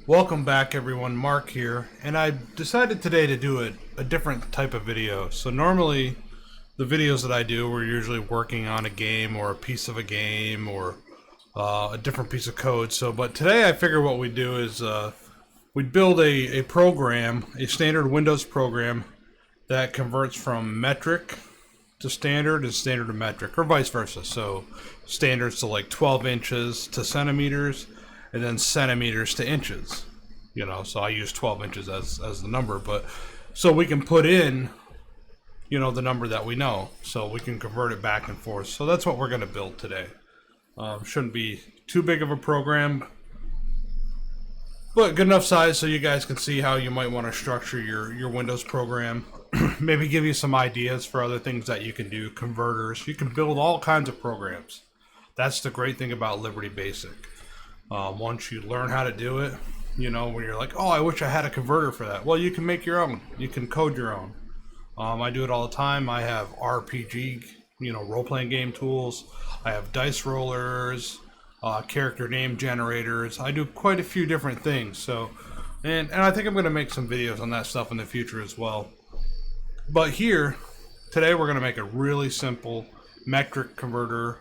Welcome back everyone, Mark here, and I decided today to do a different type of video. So normally the videos that I do, we're usually working on a game or a piece of a game or a different piece of code. But today I figure what we do is we'd build a program, a standard Windows program that converts from metric to standard and standard to metric, or vice versa. So standards to like 12 inches to centimeters, and then centimeters to inches. So I use 12 inches as the number, but so we can put in, the number that we know, so we can convert it back and forth. So that's what we're going to build today. Shouldn't be too big of a program, but good enough size so you guys can see how you might want to structure your Windows program. Maybe give you some ideas for other things that you can do, converters. You can build all kinds of programs. That's the great thing about Liberty Basic. Once you learn how to do it, when you're like, oh, I wish I had a converter for that. Well, you can make your own. You can code your own. I do it all the time. I have RPG, role-playing game tools. I have dice rollers, character name generators. I do quite a few different things. So, and I think I'm going to make some videos on that stuff in the future as well. But here, today we're going to make a really simple metric converter.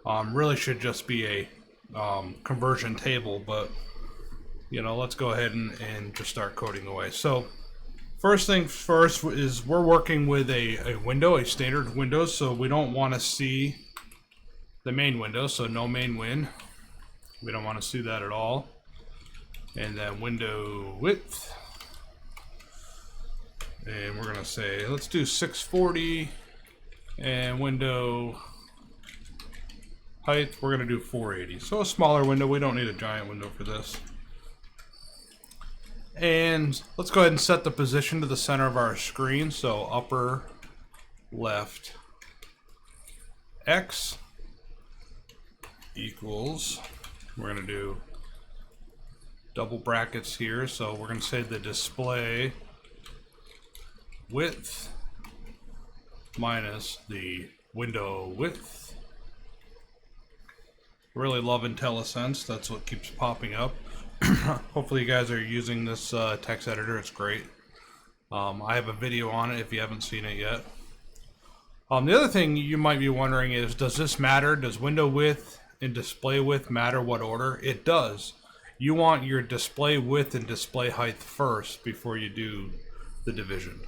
Really should just be a conversion table, but let's go ahead and just start coding away. So first thing first is we're working with a window, a standard window, so we don't want to see the main window, so no main win. We don't want to see that at all. And then window width, and we're gonna say let's do 640, and window height we're gonna do 480. So a smaller window. We don't need a giant window for this. And let's go ahead and set the position to the center of our screen. So upper left X equals, we're going to do double brackets here. So we're going to say the display width minus the window width. Really love Intellisense. That's what keeps popping up. Hopefully you guys are using this text editor. It's great. I have a video on it if you haven't seen it yet. The other thing you might be wondering is, does this matter? Does window width and display width matter what order? It does. You want your display width and display height first before you do the division.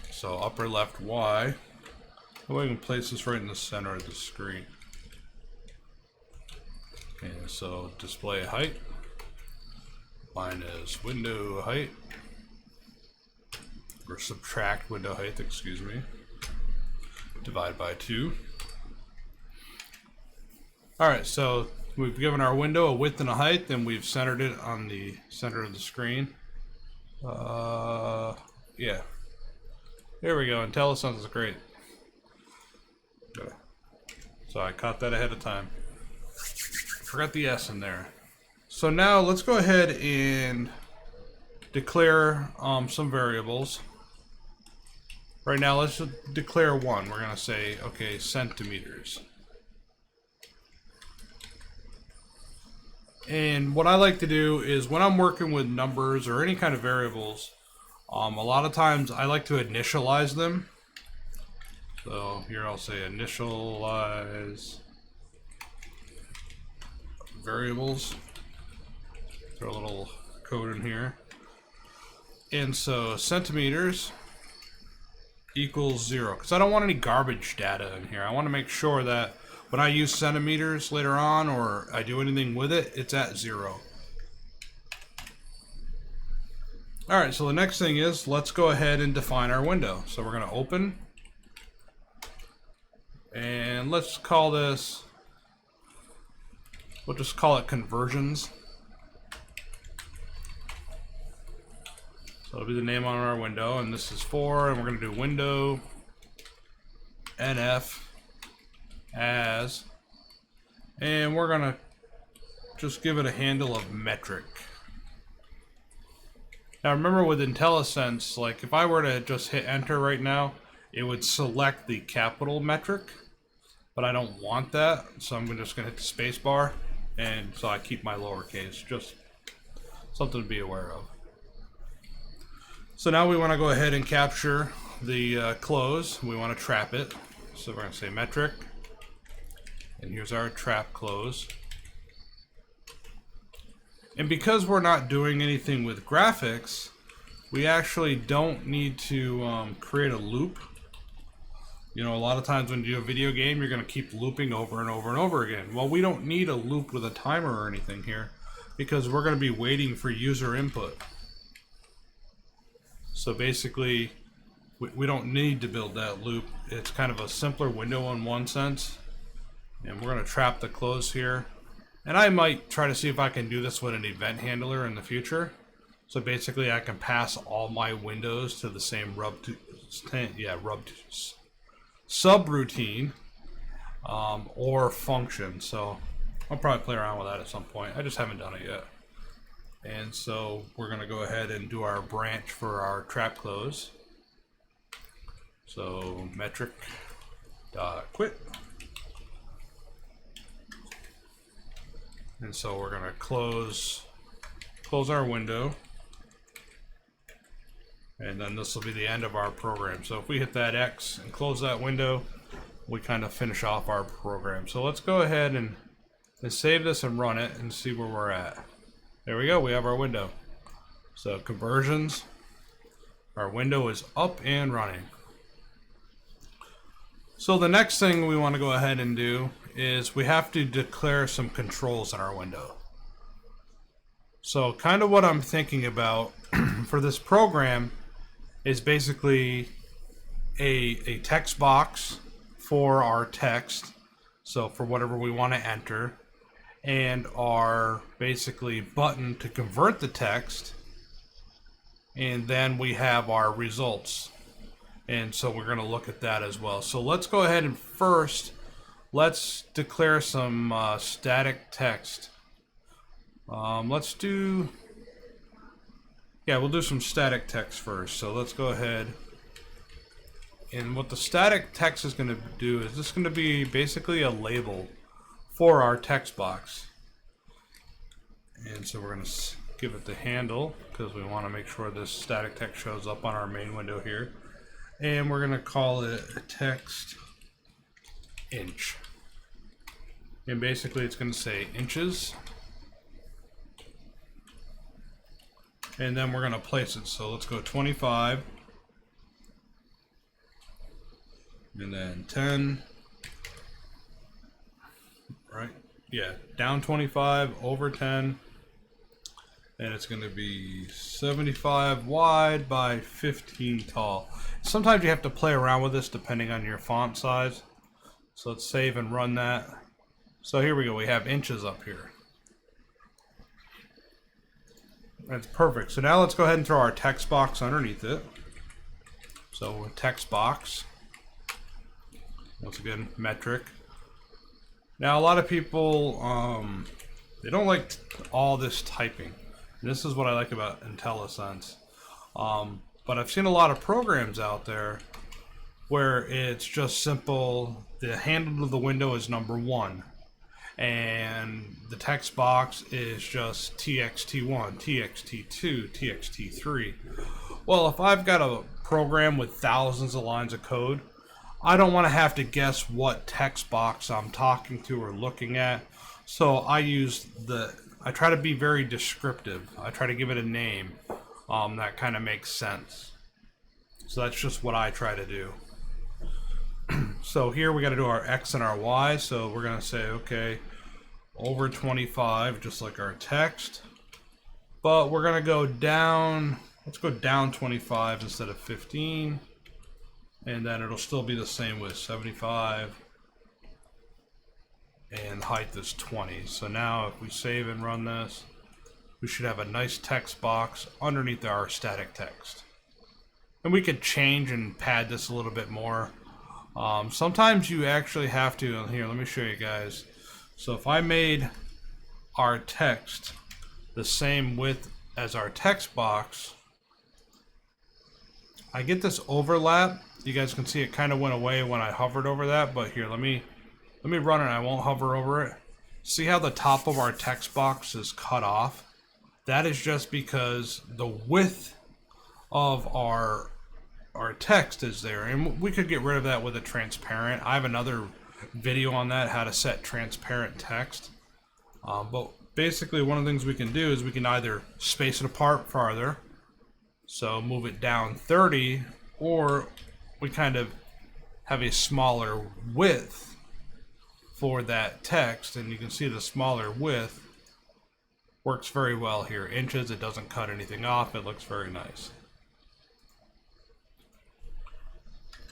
So upper left Y. I can place this right in the center of the screen. And so display height minus window height, or subtract window height, excuse me, divide by 2. Alright, so we've given our window a width and a height, and we've centered it on the center of the screen. Yeah. There we go. Intellisense is great. So I caught that ahead of time. Forgot the S in there. So now let's go ahead and declare some variables. Right now let's just declare one. We're going to say, okay, centimeters. And what I like to do is when I'm working with numbers or any kind of variables, a lot of times I like to initialize them. So here I'll say initialize variables. Throw a little code in here. And so centimeters equals 0, because I don't want any garbage data in here. I want to make sure that when I use centimeters later on, or I do anything with it, it's at 0. Alright, so the next thing is, let's go ahead and define our window. So we're going to open, and let's call this, we'll just call it conversions. So it'll be the name on our window, and this is 4, and we're going to do window NF as, and we're going to just give it a handle of metric. Now remember with Intellisense, like if I were to just hit enter right now, it would select the capital metric. but I don't want that, so I'm just going to hit the space bar, and so I keep my lowercase, just something to be aware of. So now we want to go ahead and capture the close. We want to trap it, so we're going to say metric, and here's our trap close. And because we're not doing anything with graphics, we actually don't need to create a loop. You know, a lot of times when you do a video game, you're going to keep looping over and over and over again. Well, we don't need a loop with a timer or anything here, because we're going to be waiting for user input. So basically, we don't need to build that loop. It's kind of a simpler window in one sense. And we're going to trap the close here. And I might try to see if I can do this with an event handler in the future. So basically, I can pass all my windows to the same subroutine or function. So I'll probably play around with that at some point. I just haven't done it yet. And so we're going to go ahead and do our branch for our trap close. So metric dot quit. And so we're going to close our window. And then this will be the end of our program. So if we hit that X and close that window, we kind of finish off our program. So let's go ahead and save this and run it and see where we're at. There we go, we have our window. So conversions, our window is up and running. So the next thing we want to go ahead and do is we have to declare some controls in our window. So kind of what I'm thinking about for this program is basically a text box for our text, so for whatever we want to enter, and our basically button to convert the text, and then we have our results. And so we're going to look at that as well. So let's go ahead and first let's declare some static text. We'll do some static text first. So let's go ahead. And what the static text is going to do is this is going to be basically a label for our text box. And so we're going to give it the handle because we want to make sure this static text shows up on our main window here. And we're going to call it text inch. And basically it's going to say inches. And then we're going to place it. So let's go 25. And then 10. Right? Yeah, down 25, over 10. And it's going to be 75 wide by 15 tall. Sometimes you have to play around with this depending on your font size. So let's save and run that. So here we go. We have inches up here. That's perfect. So now let's go ahead and throw our text box underneath it. So text box. Once again, metric. Now a lot of people, they don't like all this typing. And this is what I like about Intellisense. But I've seen a lot of programs out there where it's just simple. The handle of the window is number 1. And the text box is just txt1, txt2, txt3. Well, if I've got a program with thousands of lines of code, I don't want to have to guess what text box I'm talking to or looking at. So I try to be very descriptive. I try to give it a name that kind of makes sense. So that's just what I try to do. So here we got to do our X and our Y. So we're going to say, okay, over 25, just like our text. But we're going to go down, let's go down 25 instead of 15. And then it'll still be the same with 75. And height is 20. So now if we save and run this, we should have a nice text box underneath our static text. And we could change and pad this a little bit more. Sometimes you actually have to, here, let me show you guys. So if I made our text the same width as our text box, I get this overlap. You guys can see it kind of went away when I hovered over that, but here, let me Let me run it, I won't hover over it. See how the top of our text box is cut off? That is just because the width of our text is there, and we could get rid of that with a transparent. I have another video on that, how to set transparent text. But basically one of the things we can do is we can either space it apart farther, so move it down 30, or we kind of have a smaller width for that text, and you can see the smaller width works very well here. Inches, it doesn't cut anything off, it looks very nice.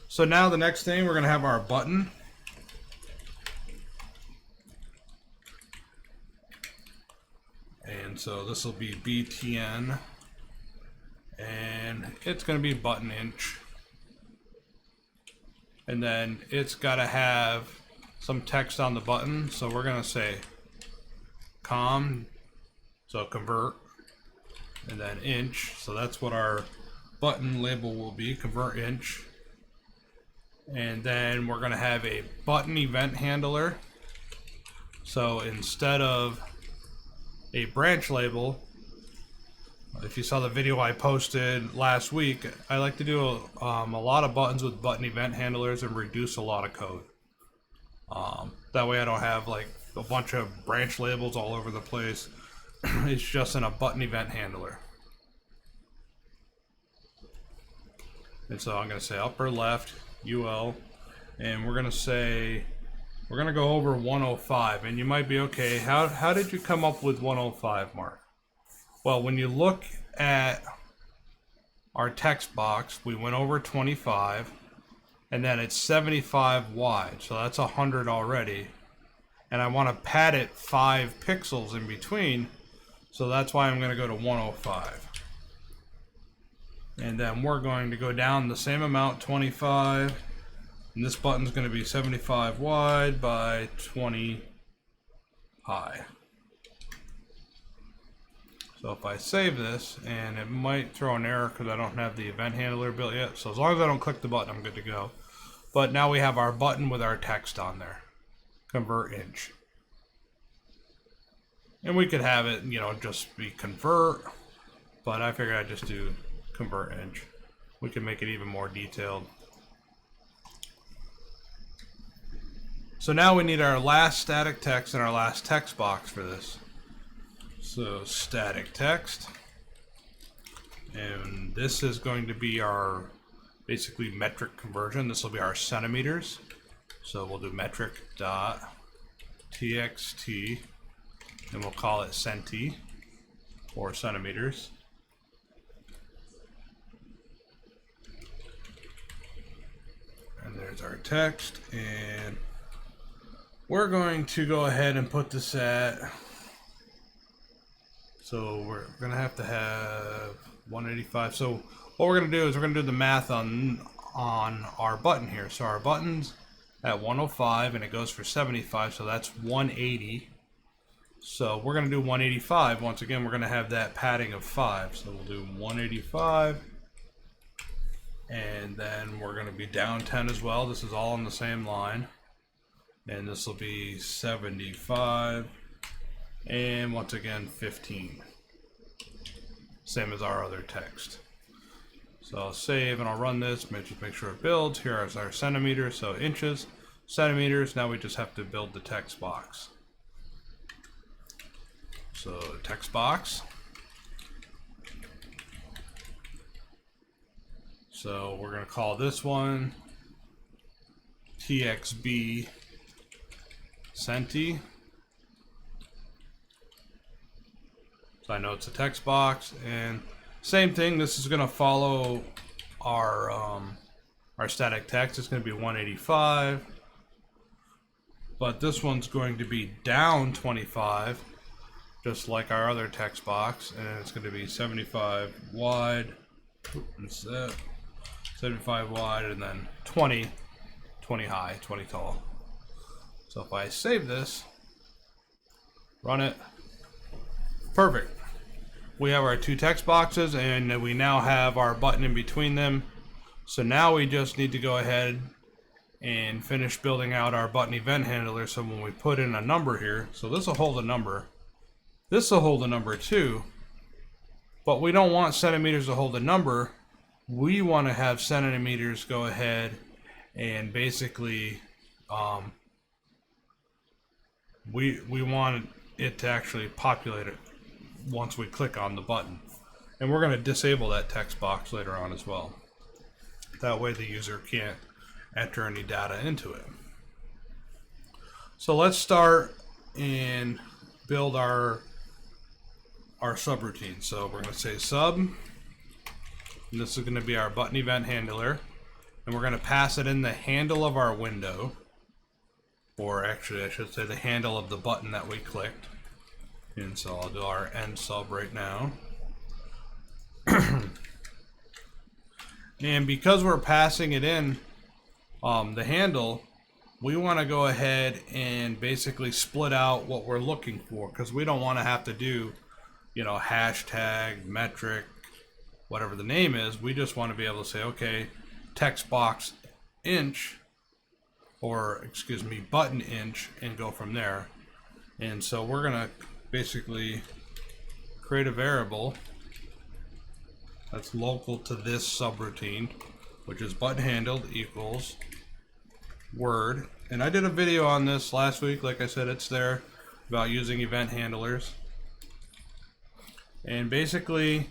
So now the next thing, we're going to have our button. And so this will be BTN, and it's going to be button inch. And then it's got to have some text on the button, so we're going to say com, so convert, and then inch. So that's what our button label will be, convert inch. And then we're going to have a button event handler. So instead of a branch label, if you saw the video I posted last week, I like to do a lot of buttons with button event handlers and reduce a lot of code. That way I don't have like a bunch of branch labels all over the place. It's just in a button event handler. And so I'm going to say upper left UL, and we're going to say, we're going to go over 105. And you might be, okay, how did you come up with 105, Mark? Well, when you look at our text box, we went over 25, and then it's 75 wide, so that's 100 already. And I want to pad it 5 pixels in between, so that's why I'm going to go to 105. And then we're going to go down the same amount, 25, and this button's going to be 75 wide by 20 high. So if I save this, and it might throw an error because I don't have the event handler built yet, so as long as I don't click the button, I'm good to go. But now we have our button with our text on there, convert inch. And we could have it, you know, just be convert, but I figured I'd just do convert inch. We can make it even more detailed. So now we need our last static text and our last text box for this. So static text, and this is going to be our basically metric conversion. This will be our centimeters. So we'll do metric dot txt, and we'll call it centi, or centimeters. And there's our text, and we're going to go ahead and put this at, so we're gonna have 185. So what we're gonna do is we're gonna do the math on our button here. So our button's at 105 and it goes for 75, so that's 180. So we're gonna do 185. Once again, we're gonna have that padding of 5. So we'll do 185. And then we're going to be down 10 as well. This is all on the same line. And this will be 75. And once again, 15. Same as our other text. So I'll save and I'll run this. Just make sure it builds. Here is our centimeters. So inches, centimeters. Now we just have to build the text box. So text box. So we're going to call this one TXB Centi. So I know it's a text box, and same thing. This is going to follow our static text. It's going to be 185, but this one's going to be down 25, just like our other text box, and it's going to be 75 wide. Instead. 75 wide, and then 20 high, 20 tall. So if I save this, run it, perfect. We have our 2 text boxes, and we now have our button in between them. So now we just need to go ahead and finish building out our button event handler. So when we put in a number here, so this will hold a number, this will hold a number too, but we don't want centimeters to hold a number. We want to have centimeters go ahead and basically we want it to actually populate it once we click on the button. And we're going to disable that text box later on as well. That way the user can't enter any data into it. So let's start and build our subroutine. So we're going to say sub, and this is going to be our button event handler, and we're going to pass it in the handle of our window, or actually I should say the handle of the button that we clicked. And so I'll do our end sub right now. And because we're passing it in the handle, we want to go ahead and basically split out what we're looking for, because we don't want to have to do, you know, hashtag, metric, whatever the name is. We just want to be able to say, okay, text box inch, or excuse me, button inch, and go from there. And so we're going to basically create a variable that's local to this subroutine, which is button handled equals word. And I did a video on this last week, like I said, it's there, about using event handlers. And basically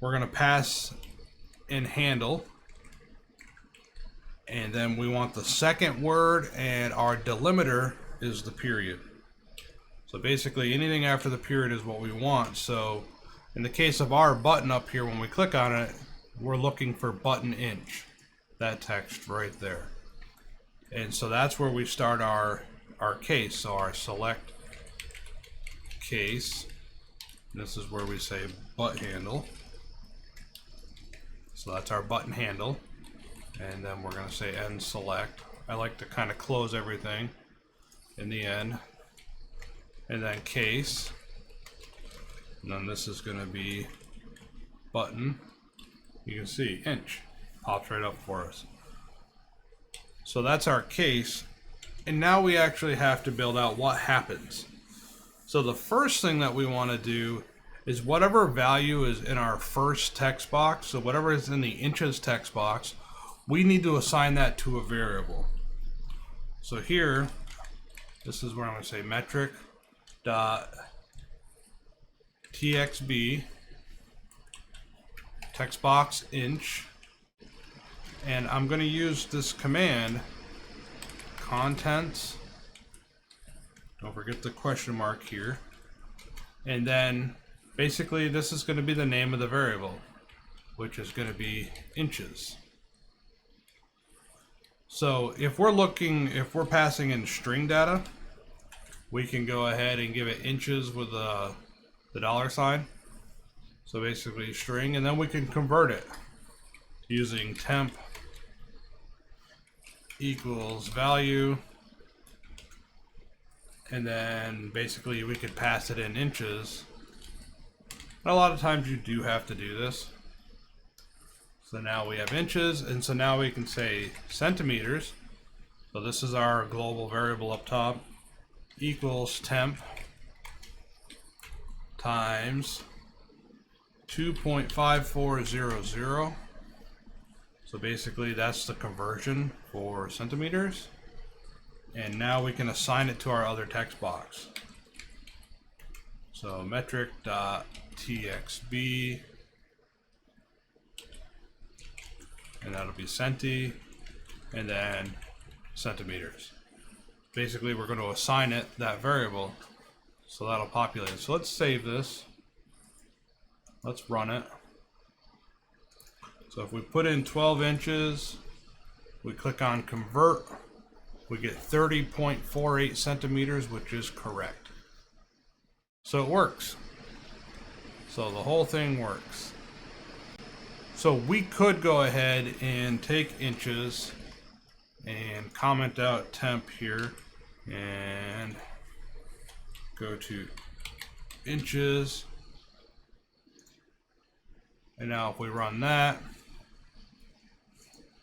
we're going to pass in handle, and then we want the second word, and our delimiter is the period. So basically anything after the period is what we want. So in the case of our button up here, when we click on it, we're looking for button inch, that text right there. And so that's where we start our case. So our select case, this is where we say butt handle. So that's our button handle. And then we're going to say end select. I like to kind of close everything in the end. And then case. And then this is going to be button. You can see inch pops right up for us. So that's our case. And now we actually have to build out what happens. So the first thing that we want to do is whatever value is in our first text box, so whatever is in the inches text box, we need to assign that to a variable. So here, this is where I'm going to say metric dot txb text box inch, and I'm going to use this command contents, don't forget the question mark here, and then basically this is going to be the name of the variable, which is going to be inches. So if we're passing in string data, we can go ahead and give it inches with the $sign. So basically string, and then we can convert it using temp equals value, and then basically we could pass it in inches. And a lot of times you do have to do this. So now we have inches, and so now we can say centimeters. So this is our global variable up top, equals temp times 2.5400. So basically that's the conversion for centimeters. And now we can assign it to our other text box. So metric.txb, and that'll be centi, and then centimeters. Basically we're going to assign it that variable, so that'll populate it. So let's save this. Let's run it. So if we put in 12 inches, we click on convert, we get 30.48 centimeters, which is correct. So it works. So the whole thing works. So we could go ahead and take inches and comment out temp here and go to inches. And now if we run that,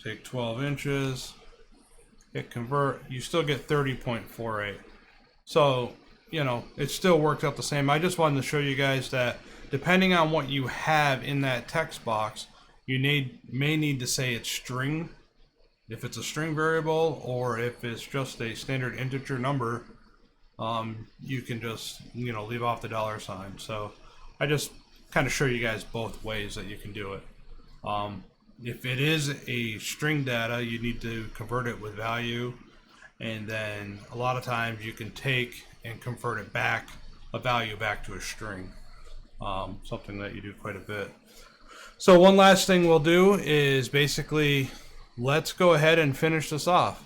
take 12 inches, hit convert, you still get 30.48. So, you know, it still works out the same. I just wanted to show you guys that depending on what you have in that text box, you may need to say it's string, if it's a string variable, or if it's just a standard integer number, you can just, you know, leave off the $sign. So I just kind of show you guys both ways that you can do it. If it is a string data, you need to convert it with value, and then a lot of times you can take and convert it back, a value back to a string. Something that you do quite a bit. So one last thing we'll do is basically, let's go ahead and finish this off.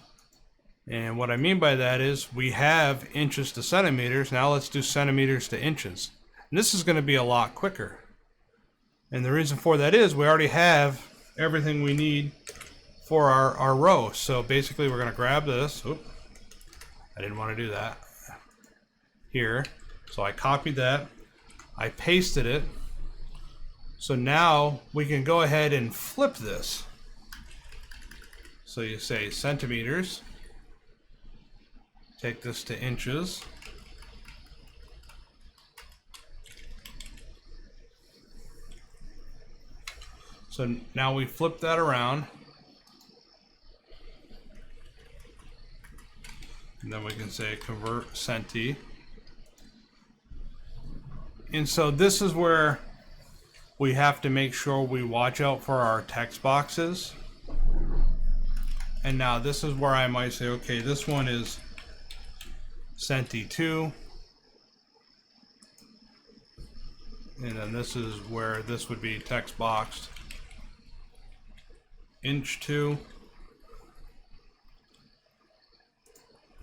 And what I mean by that is we have inches to centimeters. Now let's do centimeters to inches. And this is going to be a lot quicker. And the reason for that is we already have everything we need for our row. So basically we're going to grab this. Oop, I didn't want to do that. Here. So I copied that. I pasted it. So now we can go ahead and flip this. So you say centimeters. Take this to inches. So now we flip that around. And then we can say convert Centi. And so this is where we have to make sure we watch out for our text boxes. And now this is where I might say, okay, this one is Centi 2. And then this is where this would be text boxed. Inch 2.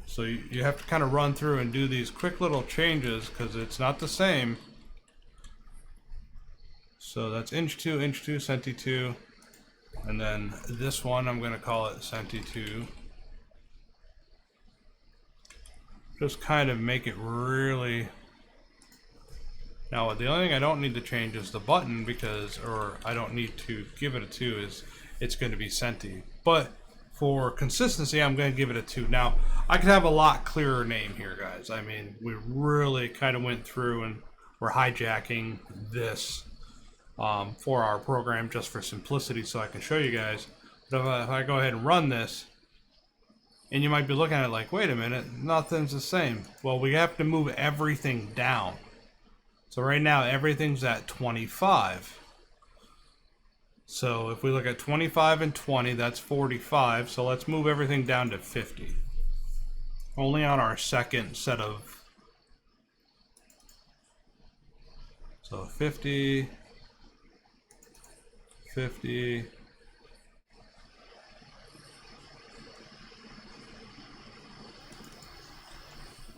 So you have to kind of run through and do these quick little changes because it's not the same. So that's inch 2, Centi 2. And then this one, I'm going to call it Centi 2. Just kind of make it really... Now, the only thing I don't need to change is the button because, or I don't need to give it a 2, is it's going to be Centi. But for consistency, I'm going to give it a 2. Now, I could have a lot clearer name here, guys. I mean, we really kind of went through and we're hijacking this for our program just for simplicity so I can show you guys. But if I go ahead and run this, and you might be looking at it like, wait a minute, nothing's the same. Well, we have to move everything down. So right now, everything's at 25. So if we look at 25 and 20, that's 45. So let's move everything down to 50. Only on our second set of... So 50... 50...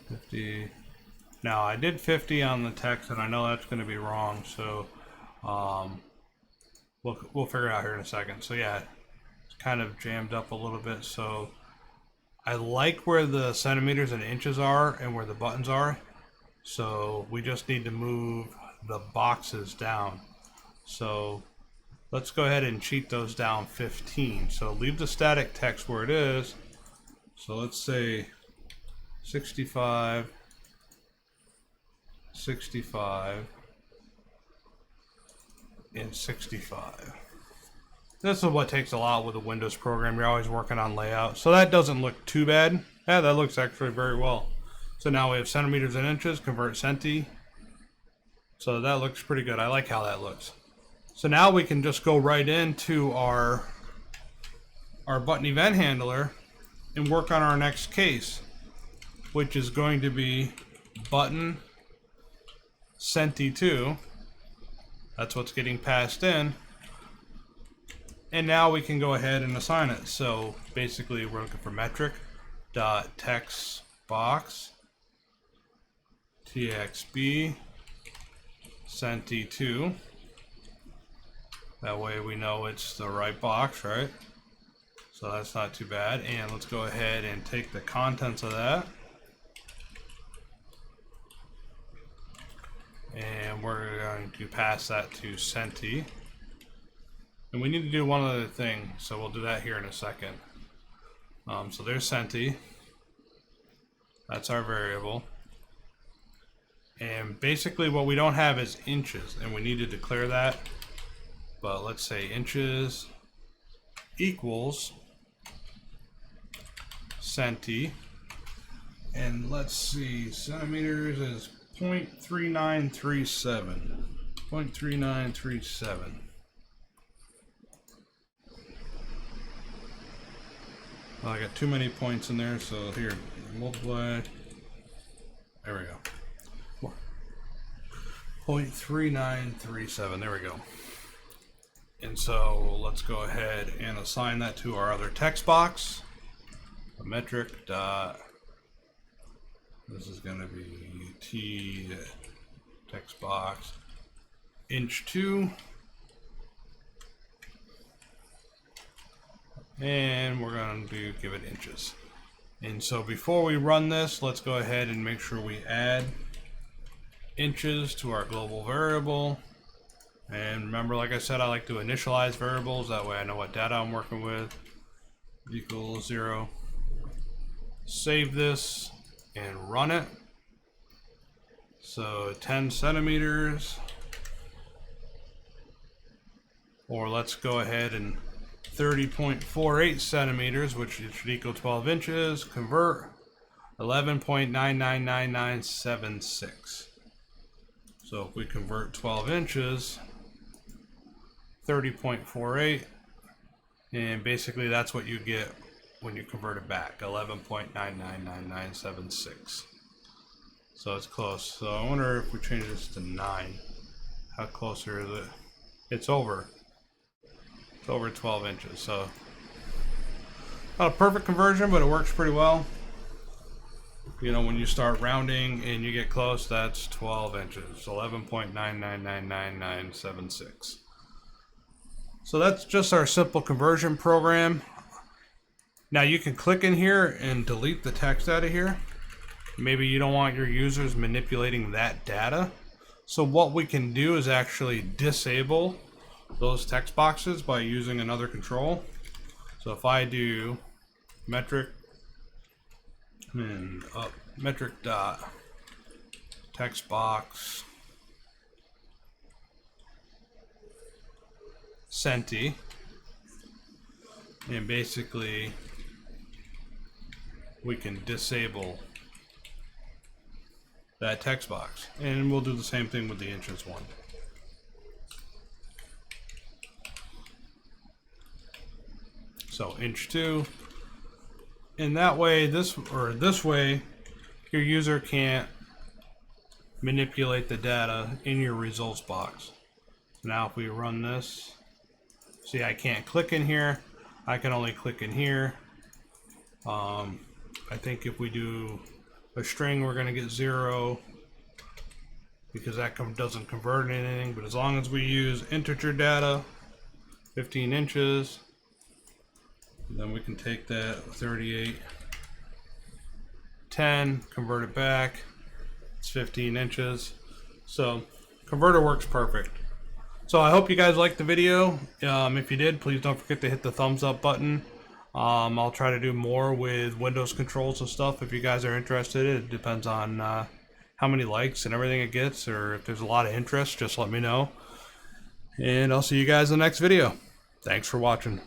50. Now I did 50 on the text, and I know that's going to be wrong, so we'll figure it out here in a second. So yeah, it's kind of jammed up a little bit. So I like where the centimeters and inches are and where the buttons are. So we just need to move the boxes down. So let's go ahead and cheat those down 15. So leave the static text where it is. So let's say 65, 65, and 65. This is what takes a lot with a Windows program. You're always working on layout. So that doesn't look too bad. Yeah, that looks actually very well. So now we have centimeters and inches, convert Centi. So that looks pretty good. I like how that looks. So now we can just go right into our button event handler and work on our next case, which is going to be button Centi 2. That's what's getting passed in. And now we can go ahead and assign it. So basically we're looking for metric dot text box txb Centi 2. That way we know it's the right box, right? So that's not too bad. And let's go ahead and take the contents of that. And we're going to pass that to Centi. And we need to do one other thing, so we'll do that here in a second. So there's Centi. That's our variable. And basically what we don't have is inches, and we need to declare that. But let's say inches equals Centi. And let's see, centimeters is 0.3937. 0.3937. Well, I got too many points in there, so here, multiply. There we go. 0.3937. There we go. And so let's go ahead and assign that to our other text box. A metric dot. This is going to be T text box inch 2. And we're going to give it inches. And so before we run this, let's go ahead and make sure we add inches to our global variable. And remember, like I said, I like to initialize variables. That way I know what data I'm working with. Equals 0. Save this and run it. So 10 centimeters. Or let's go ahead and 30.48 centimeters, which should equal 12 inches. Convert 11.999976. So if we convert 12 inches, 30.48, and basically that's what you get when you convert it back, 11.999976. So it's close. So I wonder if we change this to 9, how closer is it? It's over 12 inches. So not a perfect conversion, but it works pretty well. You know, when you start rounding and you get close, that's 12 inches, 11.99999976. So that's just our simple conversion program. Now you can click in here and delete the text out of here. Maybe you don't want your users manipulating that data. So what we can do is actually disable those text boxes by using another control. So if I do metric and metric dot text box Centi, and basically we can disable that text box, and we'll do the same thing with the inches one. So inch 2. And that way, this way, your user can't manipulate the data in your results box. Now if we run this, see, I can't click in here. I can only click in here. I think if we do a string, we're going to get 0 because that doesn't convert anything. But as long as we use integer data, 15 inches, then we can take that 3810, convert it back. It's 15 inches. So converter works perfect. So I hope you guys liked the video. If you did, please don't forget to hit the thumbs up button. I'll try to do more with Windows controls and stuff if you guys are interested. It depends on how many likes and everything it gets, or if there's a lot of interest, just let me know. And I'll see you guys in the next video. Thanks for watching.